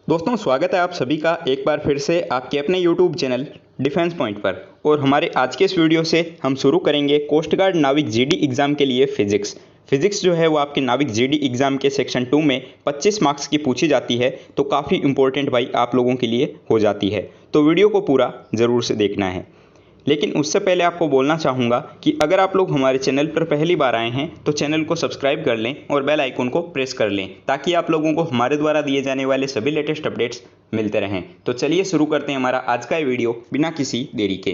दोस्तों स्वागत है आप सभी का एक बार फिर से आपके अपने YouTube चैनल डिफेंस पॉइंट पर। और हमारे आज के इस वीडियो से हम शुरू करेंगे कोस्ट गार्ड नाविक जीडी एग्ज़ाम के लिए फिज़िक्स जो है वो आपके नाविक जीडी एग्ज़ाम के सेक्शन 2 में 25 मार्क्स की पूछी जाती है, तो काफ़ी इंपॉर्टेंट भाई आप लोगों के लिए हो जाती है। तो वीडियो को पूरा ज़रूर से देखना है। लेकिन उससे पहले आपको बोलना चाहूँगा कि अगर आप लोग हमारे चैनल पर पहली बार आए हैं तो चैनल को सब्सक्राइब कर लें और बेल आइकन को प्रेस कर लें, ताकि आप लोगों को हमारे द्वारा दिए जाने वाले सभी लेटेस्ट अपडेट्स मिलते रहें। तो चलिए शुरू करते हैं हमारा आज का ये वीडियो बिना किसी देरी के।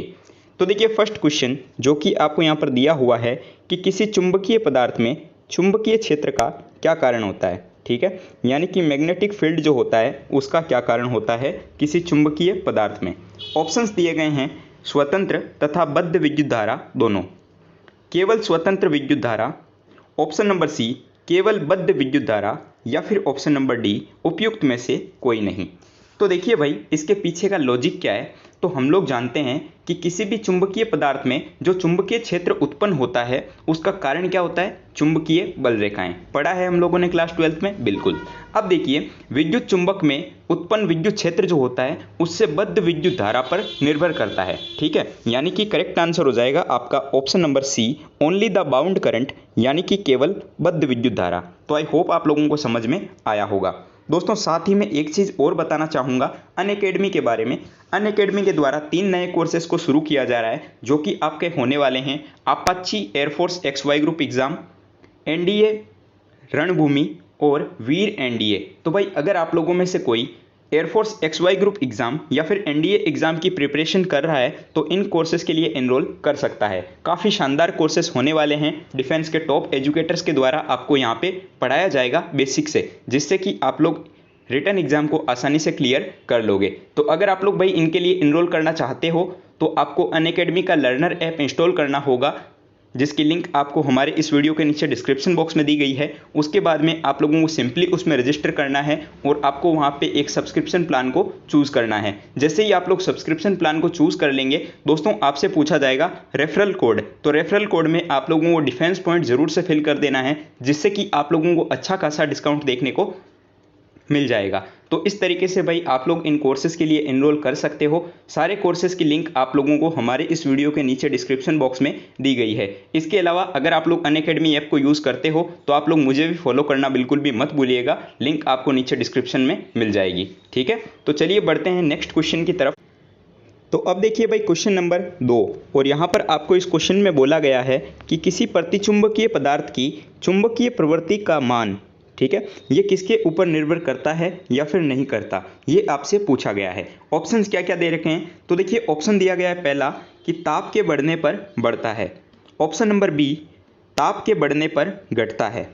तो देखिए फर्स्ट क्वेश्चन जो कि आपको यहाँ पर दिया हुआ है कि किसी चुंबकीय पदार्थ में चुंबकीय क्षेत्र का क्या कारण होता है। ठीक है, यानी कि मैग्नेटिक फील्ड जो होता है उसका क्या कारण होता है किसी चुंबकीय पदार्थ में। ऑप्शंस दिए गए हैं स्वतंत्र तथा बद्ध विद्युत धारा दोनों, केवल स्वतंत्र विद्युत धारा, ऑप्शन नंबर सी केवल बद्ध विद्युत धारा, या फिर ऑप्शन नंबर डी उपयुक्त में से कोई नहीं। तो देखिए भाई इसके पीछे का लॉजिक क्या है। तो हम लोग जानते हैं कि किसी भी चुंबकीय पदार्थ में जो चुंबकीय क्षेत्र उत्पन्न होता है उसका कारण क्या होता है, चुंबकीय बल रेखाएं। पढ़ा है हम लोगों ने क्लास 12 में, बिल्कुल। अब देखिए विद्युत चुंबक में उत्पन्न विद्युत क्षेत्र जो होता है उससे बद्ध विद्युत धारा पर निर्भर करता है। ठीक है, यानी कि करेक्ट आंसर हो जाएगा आपका option number C only the bound current, यानी कि केवल बद्ध विद्युत धारा। तो आई होप आप लोगों को समझ में आया होगा। दोस्तों साथ ही में एक चीज़ और बताना चाहूँगा अनअकैडमी के बारे में। अनअकैडमी के द्वारा 3 नए कोर्सेज को शुरू किया जा रहा है जो कि आपके होने वाले हैं Apache air force XY group exam, NDA रणभूमि और वीर NDA। तो भाई अगर आप लोगों में से कोई एयरफोर्स XY ग्रुप एग्ज़ाम या फिर NDA एग्ज़ाम की प्रिपरेशन कर रहा है तो इन कोर्सेज़ के लिए एनरोल कर सकता है। काफ़ी शानदार कोर्सेज़ होने वाले हैं, डिफेंस के टॉप एजुकेटर्स के द्वारा आपको यहाँ पे पढ़ाया जाएगा बेसिक से, जिससे कि आप लोग रिटन एग्ज़ाम को आसानी से क्लियर कर लोगे। तो अगर आप लोग भाई इनके लिए एनरोल करना चाहते हो तो आपको अनअकैडमी का लर्नर ऐप इंस्टॉल करना होगा, जिसकी लिंक आपको हमारे इस वीडियो के नीचे डिस्क्रिप्शन बॉक्स में दी गई है। उसके बाद में आप लोगों को सिंपली उसमें रजिस्टर करना है और आपको वहाँ पे एक सब्सक्रिप्शन प्लान को चूज़ करना है। जैसे ही आप लोग सब्सक्रिप्शन प्लान को चूज़ कर लेंगे दोस्तों आपसे पूछा जाएगा रेफरल कोड। तो रेफरल कोड में आप लोगों को डिफेंस पॉइंट ज़रूर से फिल कर देना है, जिससे कि आप लोगों को अच्छा खासा डिस्काउंट देखने को मिल जाएगा। तो इस तरीके से भाई आप लोग इन कोर्सेज़ के लिए एनरोल कर सकते हो। सारे कोर्सेज़ की लिंक आप लोगों को हमारे इस वीडियो के नीचे डिस्क्रिप्शन बॉक्स में दी गई है। इसके अलावा अगर आप लोग अनअकैडमी ऐप को यूज़ करते हो तो आप लोग मुझे भी फॉलो करना बिल्कुल भी मत भूलिएगा, लिंक आपको नीचे डिस्क्रिप्शन में मिल जाएगी। ठीक है, तो चलिए बढ़ते हैं नेक्स्ट क्वेश्चन की तरफ। तो अब देखिए भाई क्वेश्चन नंबर 2, और यहाँ पर आपको इस क्वेश्चन में बोला गया है कि किसी प्रतिचुंबकीय पदार्थ की चुंबकीय प्रवृत्ति का मान, ठीक है, ये किसके ऊपर निर्भर करता है या फिर नहीं करता, ये आपसे पूछा गया है। ऑप्शंस क्या क्या दे रखे हैं। तो देखिए ऑप्शन दिया गया है पहला कि ताप के बढ़ने पर बढ़ता है, ऑप्शन नंबर बी ताप के बढ़ने पर घटता है,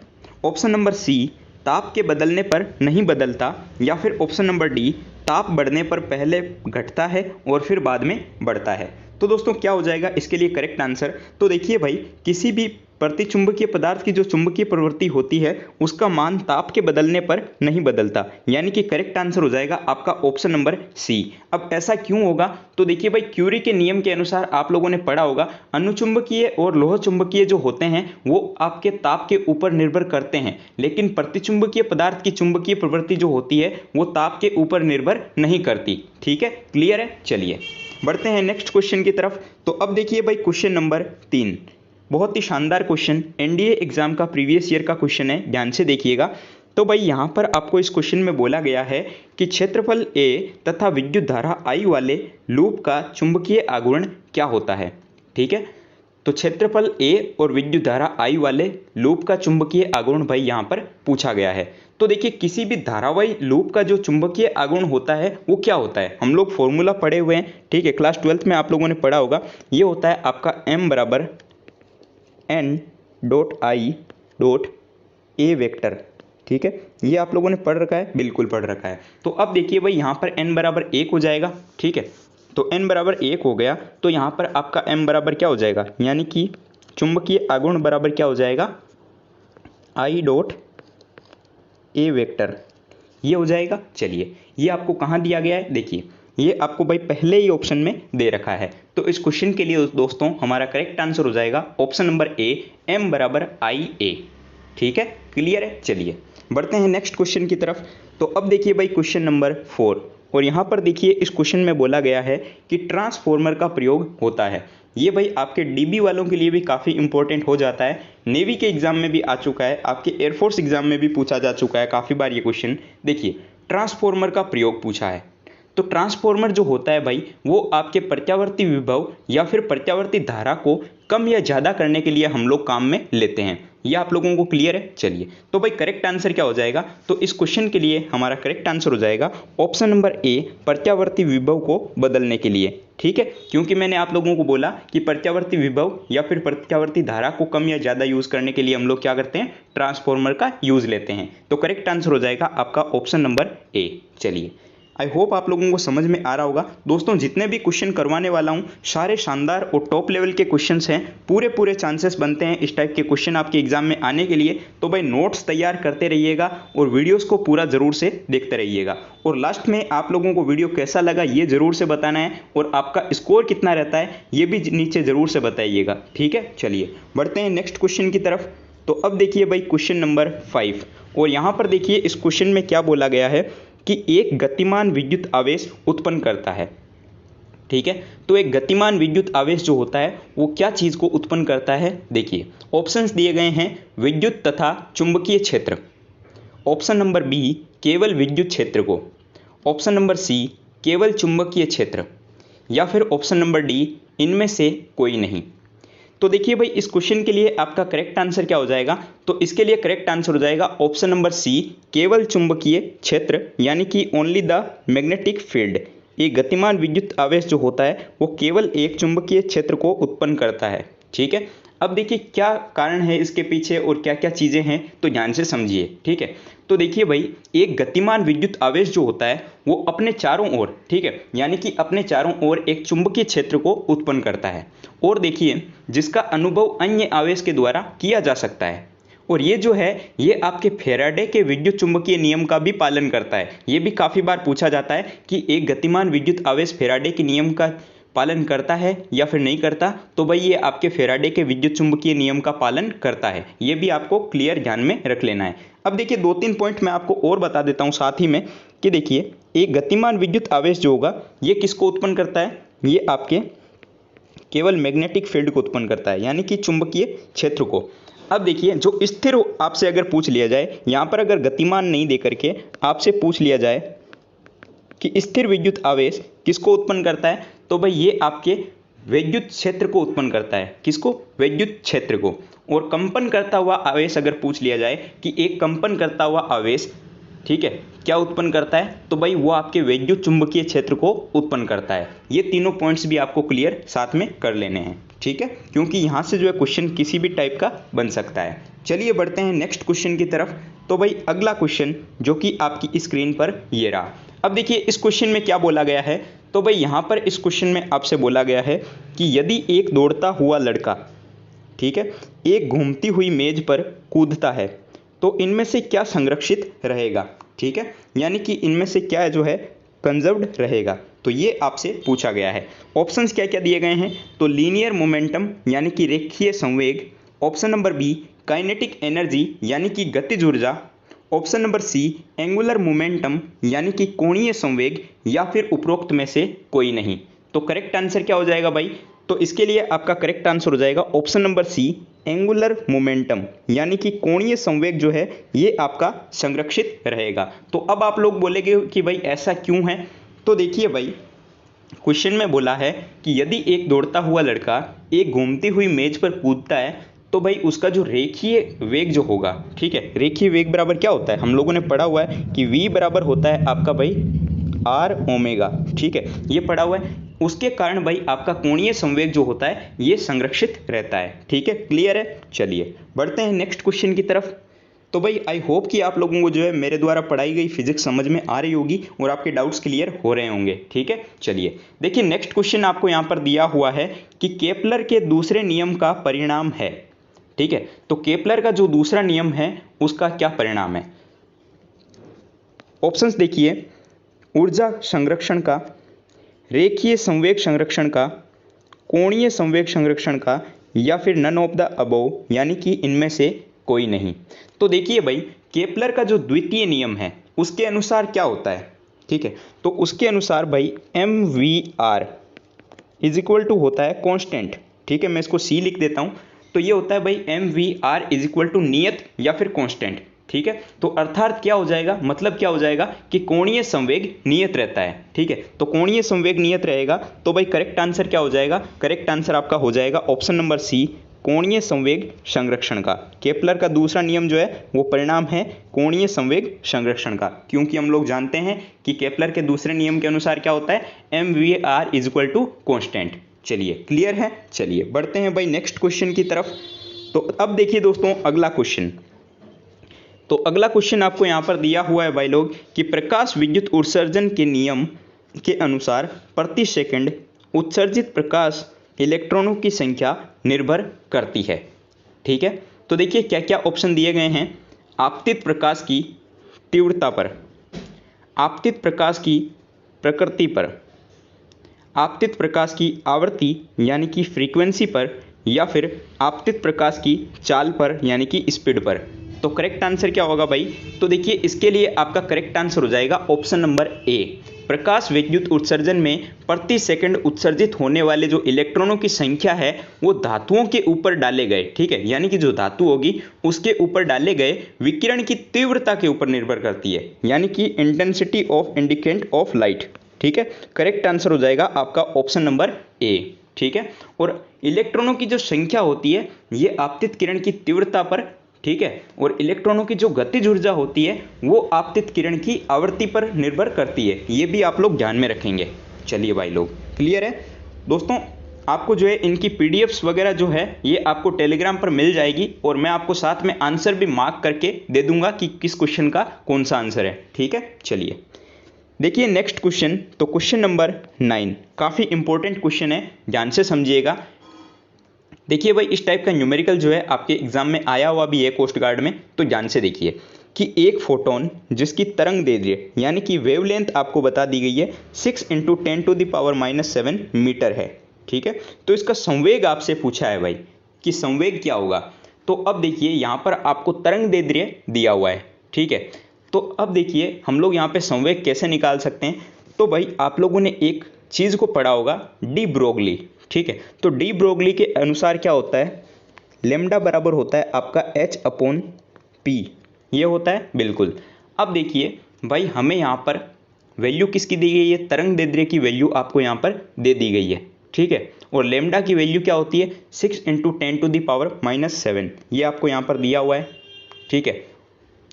ऑप्शन नंबर सी ताप के बदलने पर नहीं बदलता, या फिर ऑप्शन नंबर डी ताप बढ़ने पर पहले घटता है और फिर बाद में बढ़ता है। तो दोस्तों क्या हो जाएगा इसके लिए करेक्ट आंसर। तो देखिए भाई किसी भी प्रतिचुंबकीय पदार्थ की जो चुंबकीय प्रवृत्ति होती है उसका मान ताप के बदलने पर नहीं बदलता, यानी कि करेक्ट आंसर हो जाएगा आपका ऑप्शन नंबर सी। अब ऐसा क्यों होगा। तो देखिए भाई क्यूरी के नियम के अनुसार आप लोगों ने पढ़ा होगा अनुचुंबकीय और लोह चुंबकीय जो होते हैं वो आपके ताप के ऊपर निर्भर करते हैं, लेकिन प्रतिचुंबकीय पदार्थ की चुंबकीय प्रवृत्ति जो होती है वो ताप के ऊपर निर्भर नहीं करती। ठीक है, क्लियर है। चलिए बढ़ते हैं नेक्स्ट क्वेश्चन की तरफ। तो अब देखिए भाई क्वेश्चन नंबर 3, बहुत ही शानदार क्वेश्चन, NDA एग्जाम का प्रीवियस ईयर का क्वेश्चन है, ध्यान से देखिएगा। तो भाई यहाँ पर आपको इस क्वेश्चन में बोला गया है कि क्षेत्रफल A तथा विद्युत धारा I वाले लूप का चुंबकीय आघूर्ण क्या होता है। ठीक है, तो क्षेत्रफल A और विद्युत धारा I वाले लूप का चुंबकीय आघूर्ण भाई यहाँ पर पूछा गया है। तो देखिए किसी भी धारावाही लूप का जो चुंबकीय आघूर्ण होता है वो क्या होता है, हम लोग फॉर्मूला पढ़े हुए हैं। ठीक है, क्लास 12 में आप लोगों ने पढ़ा होगा। ये होता है आपका M बराबर N dot I dot A vector. ठीक है, ये आप लोगों ने पढ़ रखा है, बिल्कुल पढ़ रखा है। तो अब देखिए भाई यहाँ पर n बराबर 1 हो जाएगा। ठीक है, तो n बराबर 1 हो गया तो यहाँ पर आपका m बराबर क्या हो जाएगा, यानी कि चुंबकीय आघूर्ण बराबर क्या हो जाएगा I डॉट A वेक्टर, ये हो जाएगा। चलिए ये आपको कहाँ दिया गया है, देखिए ये आपको भाई पहले ही ऑप्शन में दे रखा है। तो इस क्वेश्चन के लिए दोस्तों हमारा करेक्ट आंसर हो जाएगा ऑप्शन नंबर ए, m बराबर IA। ठीक है, क्लियर है। चलिए बढ़ते हैं नेक्स्ट क्वेश्चन की तरफ। तो अब देखिए भाई क्वेश्चन नंबर 4, और यहाँ पर देखिए इस क्वेश्चन में बोला गया है कि ट्रांसफॉर्मर का प्रयोग होता है। ये भाई आपके डीबी वालों के लिए भी काफ़ी इंपॉर्टेंट हो जाता है, नेवी के एग्जाम में भी आ चुका है, आपके एयरफोर्स एग्जाम में भी पूछा जा चुका है काफ़ी बार ये क्वेश्चन। देखिए ट्रांसफॉर्मर का प्रयोग पूछा है, तो ट्रांसफॉर्मर जो होता है भाई वो आपके प्रत्यावर्ती विभव या फिर प्रत्यावर्ती धारा को कम या ज़्यादा करने के लिए हम लोग काम में लेते हैं। ये आप लोगों को क्लियर है। चलिए तो भाई करेक्ट आंसर क्या हो जाएगा, तो इस क्वेश्चन के लिए हमारा करेक्ट आंसर हो जाएगा ऑप्शन नंबर ए, प्रत्यावर्ती विभव को बदलने के लिए। ठीक है, क्योंकि मैंने आप लोगों को बोला कि प्रत्यावर्ती विभव या फिर प्रत्यावर्ती धारा को कम या ज़्यादा यूज़ करने के लिए हम लोग क्या करते हैं, ट्रांसफॉर्मर का यूज़ लेते हैं। तो करेक्ट आंसर हो जाएगा आपका ऑप्शन नंबर ए। चलिए आई होप आप लोगों को समझ में आ रहा होगा। दोस्तों जितने भी क्वेश्चन करवाने वाला हूँ सारे शानदार और टॉप लेवल के क्वेश्चंस हैं, पूरे चांसेस बनते हैं इस टाइप के क्वेश्चन आपके एग्जाम में आने के लिए। तो भाई नोट्स तैयार करते रहिएगा और वीडियोस को पूरा ज़रूर से देखते रहिएगा, और लास्ट में आप लोगों को वीडियो कैसा लगा ये ज़रूर से बताना है, और आपका स्कोर कितना रहता है ये भी नीचे ज़रूर से बताइएगा। ठीक है, चलिए बढ़ते हैं नेक्स्ट क्वेश्चन की तरफ। तो अब देखिए भाई क्वेश्चन नंबर 5, और यहाँ पर देखिए इस क्वेश्चन में क्या बोला गया है कि एक गतिमान विद्युत आवेश उत्पन्न करता है। ठीक है, तो एक गतिमान विद्युत आवेश जो होता है वो क्या चीज़ को उत्पन्न करता है। देखिए ऑप्शंस दिए गए हैं, विद्युत तथा चुंबकीय क्षेत्र, ऑप्शन नंबर बी केवल विद्युत क्षेत्र को, ऑप्शन नंबर सी केवल चुंबकीय क्षेत्र, या फिर ऑप्शन नंबर डी इनमें से कोई नहीं। तो देखिए भाई इस क्वेश्चन के लिए आपका करेक्ट आंसर क्या हो जाएगा, तो इसके लिए करेक्ट आंसर हो जाएगा ऑप्शन नंबर सी केवल चुंबकीय क्षेत्र, यानी कि ओनली द मैग्नेटिक फील्ड। ये गतिमान विद्युत आवेश जो होता है वो केवल एक चुंबकीय क्षेत्र को उत्पन्न करता है। ठीक है, अब देखिए क्या कारण है इसके पीछे और क्या क्या चीज़ें हैं, तो ध्यान से समझिए। ठीक है, तो देखिए भाई एक गतिमान विद्युत आवेश जो होता है वो अपने चारों ओर, ठीक है, यानी कि अपने चारों ओर एक चुंबकीय क्षेत्र को उत्पन्न करता है, और देखिए जिसका अनुभव अन्य आवेश के द्वारा किया जा सकता है। और ये जो है ये आपके फेराडे के विद्युत चुंबकीय नियम का भी पालन करता है। ये भी काफ़ी बार पूछा जाता है कि एक गतिमान विद्युत आवेश फेराडे के नियम का पालन करता है या फिर नहीं करता, तो भाई ये आपके फेराडे के विद्युत चुंबकीय नियम का पालन करता है। ये भी आपको क्लियर ध्यान में रख लेना है। अब देखिए 2-3 पॉइंट मैं आपको और बता देता हूँ साथ ही में कि देखिए एक गतिमान विद्युत आवेश जो होगा ये किसको उत्पन्न करता है, ये आपके केवल मैग्नेटिक फील्ड को उत्पन्न करता है, यानी कि चुंबकीय क्षेत्र को। अब देखिए जो स्थिर आपसे अगर पूछ लिया जाए, यहाँ पर अगर गतिमान नहीं दे करके आपसे पूछ लिया जाए कि स्थिर विद्युत आवेश किसको उत्पन्न करता है, तो भाई ये आपके विद्युत क्षेत्र को उत्पन्न करता है। किसको, विद्युत क्षेत्र को। और कंपन करता हुआ आवेश अगर पूछ लिया जाए कि एक कंपन करता हुआ आवेश, ठीक है, क्या उत्पन्न करता है, तो भाई वो आपके विद्युत चुंबकीय क्षेत्र को उत्पन्न करता है। ये तीनों पॉइंट्स भी आपको क्लियर साथ में कर लेने हैं। ठीक है, क्योंकि यहाँ से जो है क्वेश्चन किसी भी टाइप का बन सकता है। चलिए बढ़ते हैं नेक्स्ट क्वेश्चन की तरफ। तो भाई अगला क्वेश्चन जो कि आपकी स्क्रीन पर ये रहा। अब देखिए इस क्वेश्चन में क्या बोला गया है, तो भाई यहाँ पर इस क्वेश्चन में आपसे बोला गया है कि यदि एक दौड़ता हुआ लड़का, ठीक है, एक घूमती हुई मेज पर कूदता है तो इनमें से क्या संरक्षित रहेगा। ठीक है, यानी कि इनमें से क्या जो है कंजर्व्ड रहेगा, तो ये आपसे पूछा गया है। ऑप्शंस क्या क्या दिए गए हैं, तो लीनियर मोमेंटम यानी कि रेखीय संवेग, option number B kinetic energy यानी कि गतिज ऊर्जा, option number C angular momentum यानी कि कोणीय संवेग, या फिर उपरोक्त में से कोई नहीं। तो करेक्ट आंसर क्या हो जाएगा भाई, तो इसके लिए आपका करेक्ट आंसर हो जाएगा option number C angular momentum, यानी कि कोणीय संवेग जो है ये आपका संरक्षित रहेगा। तो अब आप लोग बोलेंगे कि भाई ऐसा क्यों है, तो देखिए भाई क्वेश्चन में बोला है कि यदि एक दौड़ता हुआ लड़का एक घूमती हुई मेज पर कूदता है तो भाई उसका जो रेखीय वेग जो होगा, ठीक है, रेखीय वेग बराबर क्या होता है, हम लोगों ने पढ़ा हुआ है कि v बराबर होता है आपका भाई r ओमेगा। ठीक है, ये पढ़ा हुआ है। उसके कारण भाई आपका कोणीय संवेग जो होता है ये संरक्षित रहता है। ठीक है, क्लियर है। चलिए बढ़ते हैं नेक्स्ट क्वेश्चन की तरफ। तो भाई आई होप कि आप लोगों को जो है मेरे द्वारा पढ़ाई गई फिजिक्स समझ में आ रही होगी और आपके डाउट्स क्लियर हो रहे होंगे। ठीक है, चलिए देखिए नेक्स्ट क्वेश्चन आपको यहाँ पर दिया हुआ है कि केपलर के दूसरे नियम का परिणाम है। ठीक है, तो केपलर का जो दूसरा नियम है उसका क्या परिणाम है। ऑप्शंस देखिए, ऊर्जा संरक्षण का, रेखीय संवेग संरक्षण का, कोणीय संवेग संरक्षण का, या फिर नन ऑफ द अबव यानी कि इनमें से कोई नहीं। तो देखिए भाई, केपलर का जो द्वितीय नियम है उसके अनुसार क्या होता है, ठीक है, तो उसके अनुसार भाई M V R is equal to होता है कांस्टेंट, ठीक है, मैं इसको सी लिख देता हूँ। तो ये होता है भाई M V R is equal to नियत या फिर कांस्टेंट, ठीक है। तो अर्थात क्या हो जाएगा, मतलब क्या हो जाएगा कि कोणीय संवेग नियत रहता है, ठीक है। तो कोणीय संवेग नियत रहेगा, तो भाई करेक्ट आंसर क्या हो जाएगा, करेक्ट आंसर आपका हो जाएगा ऑप्शन नंबर सी, कोणीय संवेग संरक्षण का। केपलर का दूसरा नियम जो है वो परिणाम है कोणीय संवेग संरक्षण का, क्योंकि हम लोग जानते हैं कि केपलर के दूसरे नियम के अनुसार क्या होता है, M V R is equal to constant. चलिए क्लियर है, चलिए बढ़ते हैं भाई नेक्स्ट क्वेश्चन की तरफ। तो अब देखिए दोस्तों अगला क्वेश्चन, तो अगला क्वेश्चन आपको यहाँ पर दिया हुआ है भाई लोग कि प्रकाश विद्युत उत्सर्जन के नियम के अनुसार प्रति सेकंड उत्सर्जित प्रकाश इलेक्ट्रॉनों की संख्या निर्भर करती है, ठीक है। तो देखिए क्या क्या ऑप्शन दिए गए हैं, आपतित प्रकाश की तीव्रता पर, आपतित प्रकाश की प्रकृति पर, आपतित प्रकाश की आवृत्ति यानी कि फ्रीक्वेंसी पर, या फिर आपतित प्रकाश की चाल पर यानी कि स्पीड पर। तो करेक्ट आंसर क्या होगा भाई, तो देखिए इसके लिए आपका करेक्ट आंसर हो जाएगा ऑप्शन नंबर ए, प्रकाश विद्युत उत्सर्जन में प्रति सेकंड उत्सर्जित होने वाले जो इलेक्ट्रॉनों की संख्या है वो धातुओं के ऊपर डाले गए, ठीक है, यानी कि जो धातु होगी उसके ऊपर डाले गए विकिरण की तीव्रता के ऊपर निर्भर करती है, यानी कि इंटेंसिटी ऑफ इंडिकेंट ऑफ लाइट, ठीक है। करेक्ट आंसर हो जाएगा आपका ऑप्शन नंबर ए, ठीक है। और इलेक्ट्रॉनों की जो संख्या होती है ये आपतित किरण की तीव्रता पर, ठीक है, और इलेक्ट्रॉनों की जो गतिज ऊर्जा होती है वो आपतित किरण की आवृत्ति पर निर्भर करती है, ये भी आप लोग ध्यान में रखेंगे। चलिए भाई लोग क्लियर है दोस्तों, आपको जो है इनकी पीडीएफ्स वगैरह जो है ये आपको टेलीग्राम पर मिल जाएगी, और मैं आपको साथ में आंसर भी मार्क करके दे दूंगा कि किस क्वेश्चन का कौन सा आंसर है, ठीक है। चलिए देखिए नेक्स्ट क्वेश्चन, तो क्वेश्चन नंबर 9 काफ़ी इंपॉर्टेंट क्वेश्चन है, ध्यान से समझिएगा। देखिए भाई इस टाइप का न्यूमेरिकल जो है आपके एग्जाम में आया हुआ भी है कोस्ट गार्ड में, तो ध्यान से देखिए कि एक फोटोन जिसकी तरंग दैर्ध्य यानी कि वेवलेंथ आपको बता दी गई है 6 × 10⁻⁷ मीटर है, ठीक है। तो इसका संवेग आपसे पूछा है भाई कि संवेग क्या होगा। तो अब देखिए यहाँ पर आपको तरंग दैर्ध्य दिया हुआ है, ठीक है। तो अब देखिए हम लोग यहाँ पे संवेग कैसे निकाल सकते हैं, तो भाई आप लोगों ने एक चीज़ को पढ़ा होगा डी ब्रोगली, ठीक है। तो डी ब्रोगली के अनुसार क्या होता है, लेमडा बराबर होता है आपका H/P, ये होता है बिल्कुल। अब देखिए भाई हमें यहाँ पर वैल्यू किसकी दी गई है, तरंग दैर्ध्य की वैल्यू आपको यहाँ पर दे दी गई है, ठीक है। और लेमडा की वैल्यू क्या होती है 6 × 10⁻⁷, ये आपको यहाँ पर दिया हुआ है, ठीक है।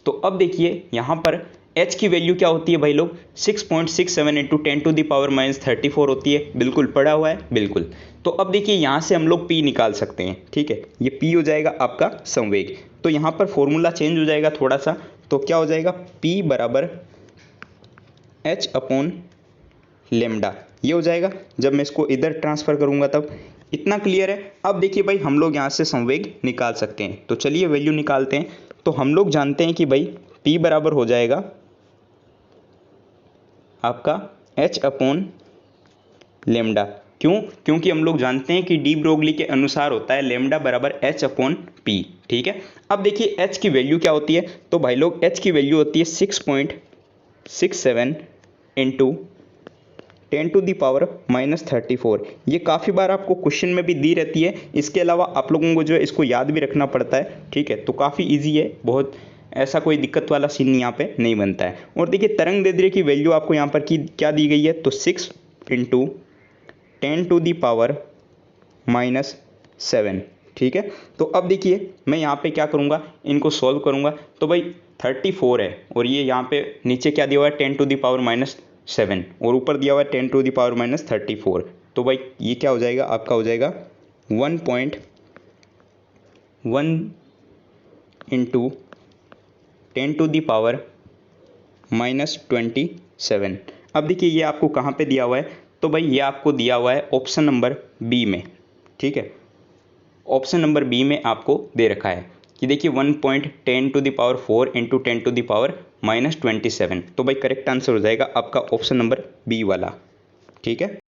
तो अब देखिए यहाँ पर h की वैल्यू क्या होती है भाई लोग 6.67 × 10⁻34 होती है, बिल्कुल पढ़ा हुआ है बिल्कुल। तो अब देखिए यहाँ से हम लोग p निकाल सकते हैं, ठीक है, ये p हो जाएगा आपका संवेग। तो यहाँ पर फॉर्मूला चेंज हो जाएगा थोड़ा सा, तो क्या हो जाएगा p बराबर H/λ, ये हो जाएगा जब मैं इसको इधर ट्रांसफ़र करूँगा तब। इतना क्लियर है। अब देखिए भाई हम लोग यहाँ से संवेग निकाल सकते हैं, तो चलिए वैल्यू निकालते हैं। तो हम लोग जानते हैं कि भाई p बराबर हो जाएगा आपका H/λ, क्यों, क्योंकि हम लोग जानते हैं कि डी ब्रोगली के अनुसार होता है लेमडा बराबर H/P, ठीक है। अब देखिए h की वैल्यू क्या होती है, तो भाई लोग h की वैल्यू होती है 6.67 × 10⁻34। ये काफ़ी बार आपको क्वेश्चन में भी दी रहती है, इसके अलावा आप लोगों को जो है इसको याद भी रखना पड़ता है, ठीक है। तो काफ़ी इजी है, बहुत ऐसा कोई दिक्कत वाला सीन यहाँ पे नहीं बनता है। और देखिए तरंग दैर्ध्य की वैल्यू आपको यहाँ पर की क्या दी गई है, तो 6 × 10⁻⁷, ठीक है। तो अब देखिए मैं यहाँ पे क्या करूँगा, इनको सॉल्व करूँगा। तो भाई 34 है और ये यहाँ पे नीचे क्या दिया हुआ है 10⁻⁷, और ऊपर दिया हुआ है 10⁻34। तो भाई ये क्या हो जाएगा, आपका हो जाएगा 1.1 × 10⁻⁻27। अब देखिए ये आपको कहाँ पे दिया हुआ है, तो भाई ये आपको दिया हुआ है ऑप्शन नंबर बी में, ठीक है। ऑप्शन नंबर बी में आपको दे रखा है कि देखिए 1.10⁴ × 10⁻⁻27। तो भाई करेक्ट आंसर हो जाएगा आपका ऑप्शन नंबर बी वाला, ठीक है।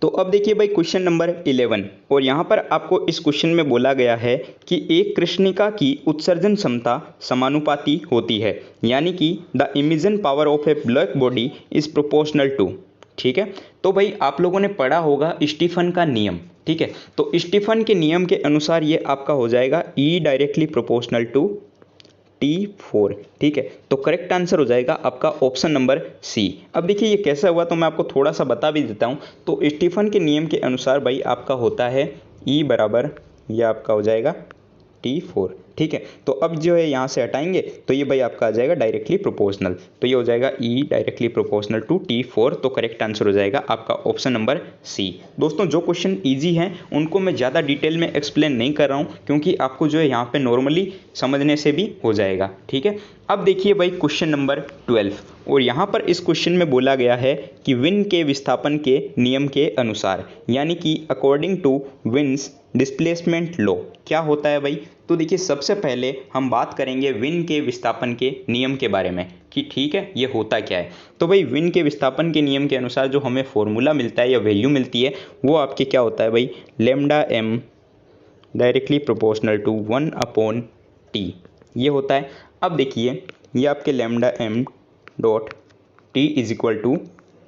तो अब देखिए भाई क्वेश्चन नंबर 11 और यहाँ पर आपको इस क्वेश्चन में बोला गया है कि एक कृष्णिका की उत्सर्जन क्षमता समानुपाती होती है, यानी कि the emission power of a black body is proportional to. ठीक है, तो भाई आप लोगों ने पढ़ा होगा स्टीफन का नियम। ठीक है, तो स्टीफन के नियम के अनुसार ये आपका हो जाएगा E directly proportional to T4। ठीक है, तो करेक्ट आंसर हो जाएगा आपका ऑप्शन नंबर सी। अब देखिए ये कैसा हुआ तो मैं आपको थोड़ा सा बता भी देता हूँ। तो स्टीफन के नियम के अनुसार भाई आपका होता है E बराबर, यह आपका हो जाएगा T4। ठीक है, तो अब जो है यहाँ से हटाएंगे तो ये भाई आपका आ जाएगा डायरेक्टली प्रोपोर्शनल, तो ये हो जाएगा E directly proportional to T4। तो करेक्ट आंसर हो जाएगा आपका ऑप्शन नंबर सी। दोस्तों जो क्वेश्चन इजी हैं उनको मैं ज़्यादा डिटेल में एक्सप्लेन नहीं कर रहा हूँ, क्योंकि आपको जो है यहाँ पे नॉर्मली समझने से भी हो जाएगा। ठीक है, अब देखिए भाई क्वेश्चन नंबर 12 और यहाँ पर इस क्वेश्चन में बोला गया है कि विन के विस्थापन के नियम के अनुसार, यानी कि according to Wien's displacement law क्या होता है भाई। तो देखिए सबसे पहले हम बात करेंगे विन के विस्थापन के नियम के बारे में कि ठीक है ये होता क्या है। तो भाई विन के विस्थापन के नियम के अनुसार जो हमें फॉर्मूला मिलता है या वैल्यू मिलती है वो आपके क्या होता है भाई, lambda M directly proportional to 1/T ये होता है। अब देखिए ये आपके lambda M dot T is equal to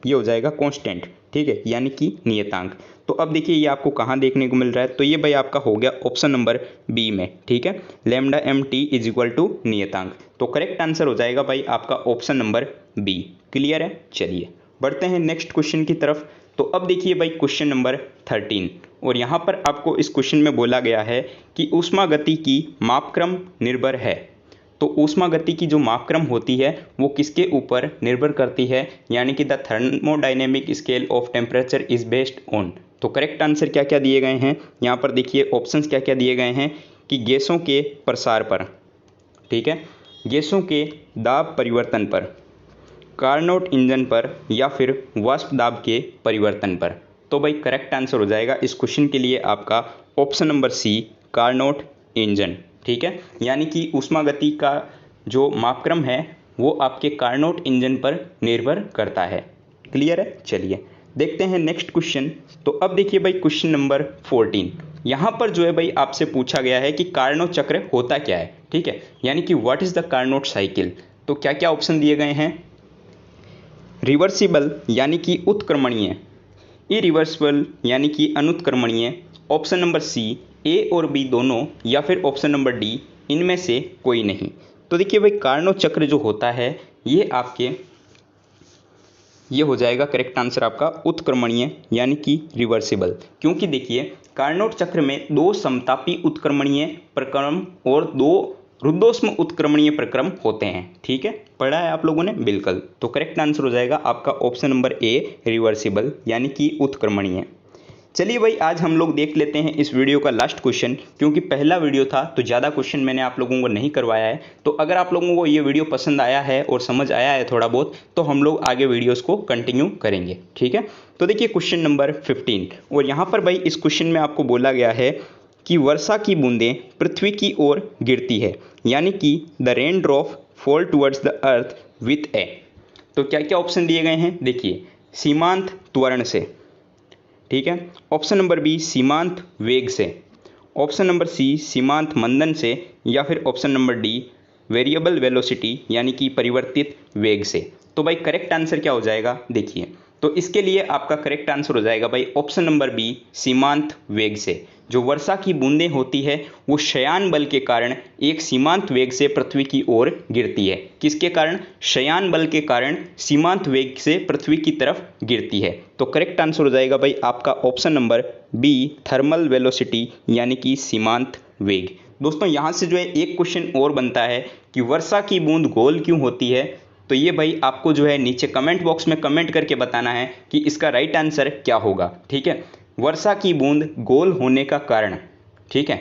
ये हो जाएगा कांस्टेंट। ठीक है, यानी कि नियतांक। तो अब देखिए ये आपको कहाँ देखने को मिल रहा है, तो ये भाई आपका हो गया ऑप्शन नंबर बी में। ठीक है, lambda M T is equal to नियतांक। तो करेक्ट आंसर हो जाएगा भाई आपका ऑप्शन नंबर बी। क्लियर है, चलिए बढ़ते हैं नेक्स्ट क्वेश्चन की तरफ। तो अब देखिए भाई क्वेश्चन नंबर 13 और यहाँ पर आपको इस क्वेश्चन में बोला गया है कि ऊष्मा गति की मापक्रम निर्भर है। तो ऊष्मा गति की जो मापक्रम होती है वो किसके ऊपर निर्भर करती है, यानी कि the thermodynamic scale of temperature is based on. तो करेक्ट आंसर क्या क्या दिए गए हैं यहाँ पर देखिए, ऑप्शंस क्या क्या दिए गए हैं कि गैसों के प्रसार पर, ठीक है, गैसों के दाब परिवर्तन पर, कार्नोट इंजन पर, या फिर वाष्प दाब के परिवर्तन पर। तो भाई करेक्ट आंसर हो जाएगा इस क्वेश्चन के लिए आपका option number C, Carnot engine. ठीक है, यानी कि ऊष्मा गति का जो मापक्रम है वो आपके कार्नोट इंजन पर निर्भर करता है। क्लियर है, चलिए देखते हैं नेक्स्ट क्वेश्चन। तो अब देखिए भाई क्वेश्चन नंबर 14 यहाँ पर जो है भाई आपसे पूछा गया है कि कार्नोट चक्र होता क्या है। ठीक है, यानी कि what is the Carnot cycle. तो क्या क्या ऑप्शन दिए गए हैं, रिवर्सिबल यानी कि उत्क्रमणीय, इरिवर्सिबल यानी कि अनुत्क्रमणीय, ऑप्शन नंबर सी ए और बी दोनों, या फिर ऑप्शन नंबर डी इनमें से कोई नहीं। तो देखिए भाई कार्नोट चक्र जो होता है ये आपके ये हो जाएगा करेक्ट आंसर आपका उत्क्रमणीय यानी कि रिवर्सिबल, क्योंकि देखिए कार्नोट चक्र में 2 समतापी उत्क्रमणीय प्रक्रम और 2 रुद्धोष्म उत्क्रमणीय प्रक्रम होते हैं। ठीक है, पढ़ा है आप लोगों ने, बिल्कुल। तो करेक्ट आंसर हो जाएगा आपका ऑप्शन नंबर ए, रिवर्सिबल यानी कि उत्क्रमणीय। चलिए भाई आज हम लोग देख लेते हैं इस वीडियो का लास्ट क्वेश्चन, क्योंकि पहला वीडियो था तो ज़्यादा क्वेश्चन मैंने आप लोगों को नहीं करवाया है। तो अगर आप लोगों को ये वीडियो पसंद आया है और समझ आया है थोड़ा बहुत, तो हम लोग आगे वीडियोस को कंटिन्यू करेंगे। ठीक है, तो देखिए क्वेश्चन नंबर 15 और यहाँ पर भाई इस क्वेश्चन में आपको बोला गया है कि वर्षा की बूंदें पृथ्वी की ओर गिरती है, यानी कि the rain drop fall towards the earth with a. तो क्या क्या ऑप्शन दिए गए हैं देखिए, सीमांत त्वरण से, ठीक है, ऑप्शन नंबर बी सीमांत वेग से, ऑप्शन नंबर सी सीमांत मंदन से, या फिर option number D variable velocity यानी कि परिवर्तित वेग से। तो भाई करेक्ट आंसर क्या हो जाएगा देखिए, तो इसके लिए आपका करेक्ट आंसर हो जाएगा भाई ऑप्शन नंबर बी सीमांत वेग से। जो वर्षा की बूंदें होती है वो शयान बल के कारण एक सीमांत वेग से पृथ्वी की ओर गिरती है। किसके कारण, शयान बल के कारण सीमांत वेग से पृथ्वी की तरफ गिरती है। तो करेक्ट आंसर हो जाएगा भाई आपका option number B thermal velocity यानी कि सीमांत वेग। दोस्तों यहाँ से जो है एक क्वेश्चन और बनता है कि वर्षा की बूंद गोल क्यों होती है। तो ये भाई आपको जो है नीचे कमेंट बॉक्स में कमेंट करके बताना है कि इसका राइट आंसर क्या होगा। ठीक है, वर्षा की बूंद गोल होने का कारण। ठीक है,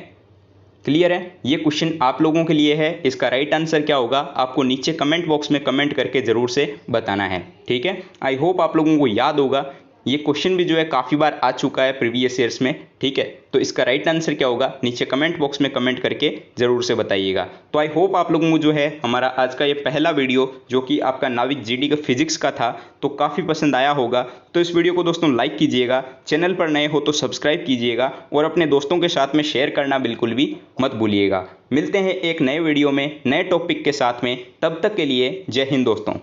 क्लियर है, ये क्वेश्चन आप लोगों के लिए है। इसका राइट आंसर क्या होगा आपको नीचे कमेंट बॉक्स में कमेंट करके ज़रूर से बताना है। ठीक है, आई होप आप लोगों को याद होगा ये क्वेश्चन भी जो है काफ़ी बार आ चुका है प्रीवियस ईयर्स में, ठीक है। तो इसका राइट आंसर क्या होगा नीचे कमेंट बॉक्स में कमेंट करके ज़रूर से बताइएगा। तो आई होप आप लोगों को जो है हमारा आज का ये पहला वीडियो जो कि आपका नाविक जीडी का फिजिक्स का था तो काफ़ी पसंद आया होगा। तो इस वीडियो को दोस्तों लाइक कीजिएगा, चैनल पर नए हो तो सब्सक्राइब कीजिएगा और अपने दोस्तों के साथ में शेयर करना बिल्कुल भी मत भूलिएगा। मिलते हैं एक नए वीडियो में नए टॉपिक के साथ में, तब तक के लिए जय हिंद दोस्तों।